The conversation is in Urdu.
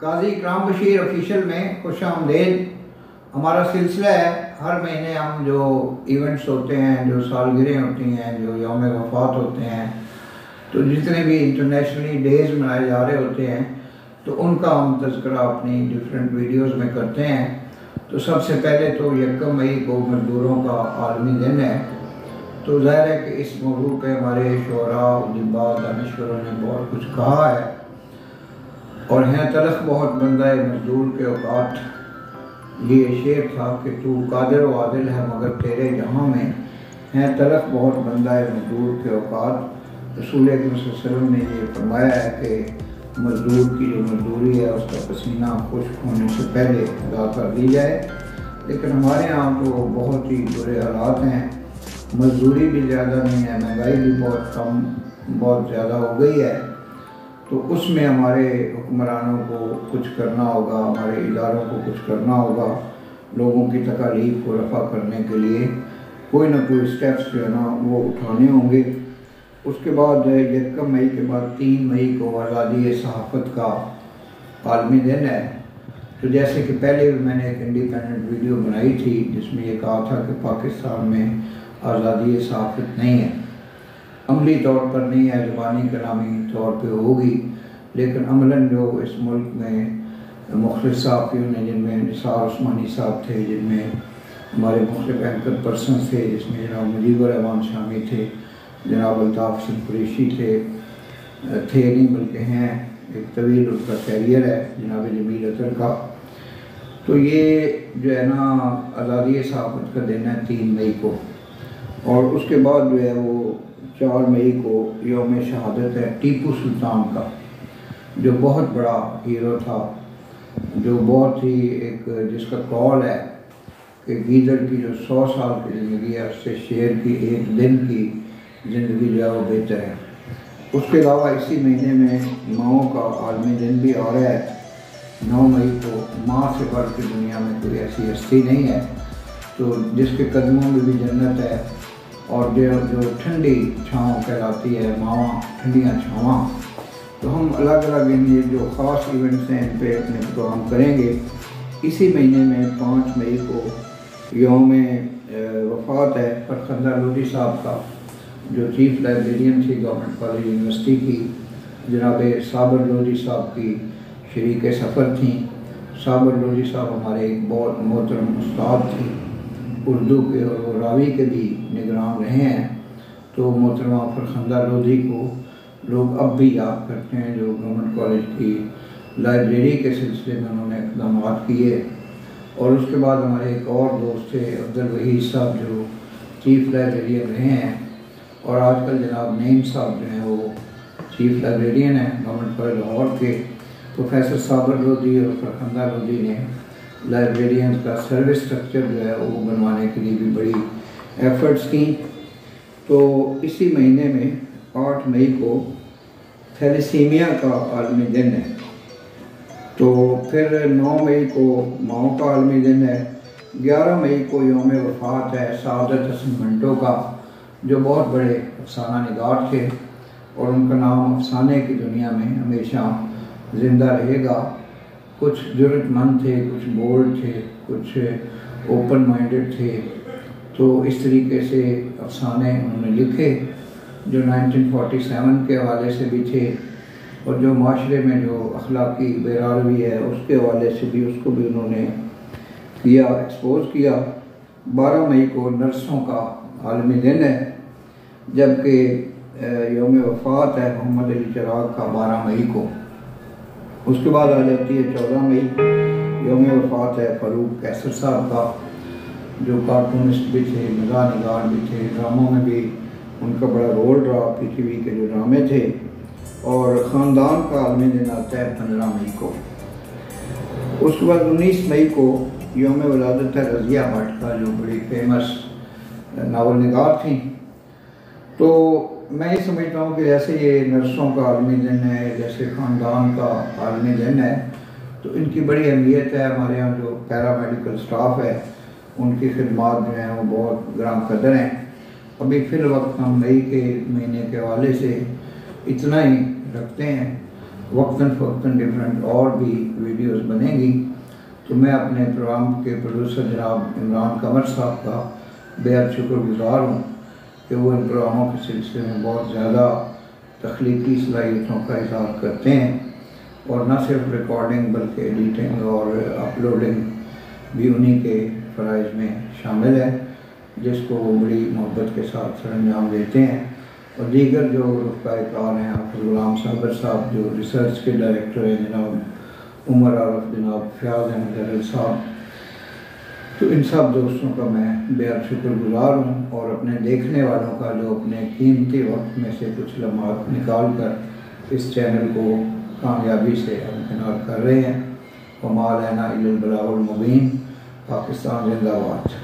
قاضی اکرام بشیر آفیشیل میں خوش آمدید۔ ہمارا سلسلہ ہے، ہر مہینے ہم جو ایونٹس ہوتے ہیں، جو سالگرہیں ہوتی ہیں، جو یوم وفات ہوتے ہیں، تو جتنے بھی انٹرنیشنلی ڈیز منائے جا رہے ہوتے ہیں تو ان کا ہم تذکرہ اپنی ڈفرینٹ ویڈیوز میں کرتے ہیں۔ تو سب سے پہلے تو 1 مئی کو مزدوروں کا عالمی دن ہے، تو ظاہر ہے کہ اس موضوع پہ ہمارے شعراء، ادباء، دانشوروں نے بہت کچھ کہا ہے، اور ہیں تلخ بہت بندہ مزدور کے اوقات، یہ شعر تھا کہ تو قادر و عادل ہے مگر تیرے جہاں میں ہیں تلخ بہت بندہ مزدور کے اوقات۔ رسول اکرم صلی اللہ علیہ وسلم نے یہ فرمایا ہے کہ مزدور کی جو مزدوری ہے اس کا پسینہ خشک ہونے سے پہلے ادا کر دی جائے، لیکن ہمارے یہاں تو بہت ہی برے حالات ہیں، مزدوری بھی زیادہ نہیں ہے، مہنگائی بھی بہت زیادہ ہو گئی ہے، تو اس میں ہمارے حکمرانوں کو کچھ کرنا ہوگا، ہمارے اداروں کو کچھ کرنا ہوگا، لوگوں کی تکالیف کو رفع کرنے کے لیے کوئی نہ کوئی سٹیپس جو ہے نا وہ اٹھانے ہوں گے۔ اس کے بعد 1 مئی کے بعد 3 مئی کو آزادی صحافت کا عالمی دن ہے۔ تو جیسے کہ پہلے بھی میں نے ایک انڈیپینڈنٹ ویڈیو بنائی تھی جس میں یہ کہا تھا کہ پاکستان میں آزادی صحافت نہیں ہے، عملی طور پر نہیں ہے، زبانی کلامی طور پہ ہوگی، لیکن عملاً جو اس ملک میں مختلف صحافیوں نے، جن میں نثار عثمانی صاحب تھے، جن میں ہمارے مختلف اینکر پرسنز تھے، جس میں جناب مجیب الرحمان شامی تھے، جناب الطاف حسن قریشی تھے نہیں بلکہ ہیں، ایک طویل اس کا کیریئر ہے جناب جمیل اطہر کا۔ تو یہ جو ہے نا آزادی صحافت کا دن ہے 3 مئی کو، اور اس کے بعد جو ہے وہ 4 مئی کو یوم شہادت ہے ٹیپو سلطان کا، جو بہت بڑا ہیرو تھا، جو بہت ہی ایک جس کا قول ہے کہ گیدڑ کی جو 100 سال کی زندگی ہے اس سے شیر کی 1 دن کی زندگی جو ہے وہ بہتر ہے۔ اس کے علاوہ اسی مہینے میں ماؤں کا عالمی دن بھی آ رہا ہے 9 مئی کو۔ ماں سے بڑھ کے دنیا میں کوئی ایسی ہستی نہیں ہے تو جس کے قدموں میں بھی جنت ہے، اور جو ٹھنڈی چھاؤں کہلاتی ہے، ماواں ٹھنڈیاں چھاواں۔ تو ہم الگ الگ یہ جو خاص ایونٹس ہیں ان پہ اپنے پروگرام کریں گے۔ اسی مہینے میں 5 مئی کو یوم وفات ہے فرخندہ لودھی صاحب کا، جو چیف لائبریرین تھی گورنمنٹ کالج یونیورسٹی کی، جناب صابر لودھی صاحب کی شریک سفر تھیں۔ صابر لودھی صاحب ہمارے ایک بہت محترم استاد تھے اردو کے، اور وہ راوی کے بھی نگران رہے ہیں۔ تو محترمہ فرخندہ لودھی کو لوگ اب بھی یاد کرتے ہیں، جو گورنمنٹ کالج کی لائبریری کے سلسلے میں انہوں نے اقدامات کیے۔ اور اس کے بعد ہمارے ایک اور دوست تھے عبدالوحید صاحب، جو چیف لائبریرین رہے ہیں، اور آج کل جناب نعیم صاحب جو ہیں وہ چیف لائبریرین ہیں گورنمنٹ کالج لاہور کے۔ پروفیسر صابر لودھی اور فرخندہ لودھی نے لائبریرینز کا سروس سٹرکچر جو ہے وہ بنوانے کے لیے بھی بڑی ایفرٹس کی۔ تو اسی مہینے میں 8 مئی کو تھیلیسیمیا کا عالمی دن ہے۔ تو پھر 9 مئی کو ماؤں کا عالمی دن ہے۔ 11 مئی کو یوم وفات ہے سعادت حسن منٹو کا، جو بہت بڑے افسانہ نگار تھے، اور ان کا نام افسانے کی دنیا میں ہمیشہ زندہ رہے گا۔ کچھ جرأت مند تھے، کچھ بولڈ تھے، کچھ اوپن مائنڈڈ تھے، تو اس طریقے سے افسانے انہوں نے لکھے جو 1947 کے حوالے سے بھی تھے، اور جو معاشرے میں جو اخلاقی بے روی ہے اس کے حوالے سے بھی اس کو بھی انہوں نے کیا، ایکسپوز کیا۔ 12 مئی کو نرسوں کا عالمی دن ہے، جبکہ یوم وفات ہے محمد علی چراغ کا 12 مئی کو۔ اس کے بعد آ جاتی ہے 14 مئی، یوم وفات ہے فاروق قیصر صاحب کا، جو کارٹونسٹ بھی تھے، مزاح نگار بھی تھے، ڈراموں میں بھی ان کا بڑا رول رہا، PTV کے جو ڈرامے تھے۔ اور خاندان کا عالمی دن آتا ہے 15 مئی کو۔ اس کے بعد 19 مئی کو یوم ولادت ہے رضیہ بھٹ کا، جو بڑی فیمس ناول نگار تھیں۔ تو میں یہ سمجھتا ہوں کہ جیسے یہ نرسوں کا عالمی دن ہے، جیسے خاندان کا عالمی دن ہے، تو ان کی بڑی اہمیت ہے۔ ہمارے یہاں جو پیرا میڈیکل سٹاف ہے ان کی خدمات جو ہیں وہ بہت گرام قدر ہیں۔ ابھی فی الوقت ہم مئی کے مہینے کے حوالے سے اتنا ہی رکھتے ہیں، وقتاً فوقتاً ڈفرینٹ اور بھی ویڈیوز بنیں گی، تو میں اپنے پروگرام کے پروڈیوسر جناب عمران قمر صاحب کا بےحد شکر گزار ہوں کہ وہ ان پروگراموں کے سلسلے میں بہت زیادہ تخلیقی صلاحیتوں کا اظہار کرتے ہیں، اور نہ صرف ریکارڈنگ بلکہ ایڈیٹنگ اور اپلوڈنگ بھی انہی کے فرائض میں شامل ہے، جس کو وہ بڑی محبت کے ساتھ سر انجام دیتے ہیں۔ اور دیگر جو رفقائے کار ہیں، حافظ غلام صابر صاحب جو ریسرچ کے ڈائریکٹر ہیں، جناب عمر عارف، جناب فیاض احمد زرل صاحب، تو ان سب دوستوں کا میں بےحد شکر گزار ہوں، اور اپنے دیکھنے والوں کا جو اپنے قیمتی وقت میں سے کچھ لمحات نکال کر اس چینل کو کامیابی سے ہمکنار کر رہے ہیں۔ وما علینا الا البلاغ المبین۔ پاکستان زندہ باد۔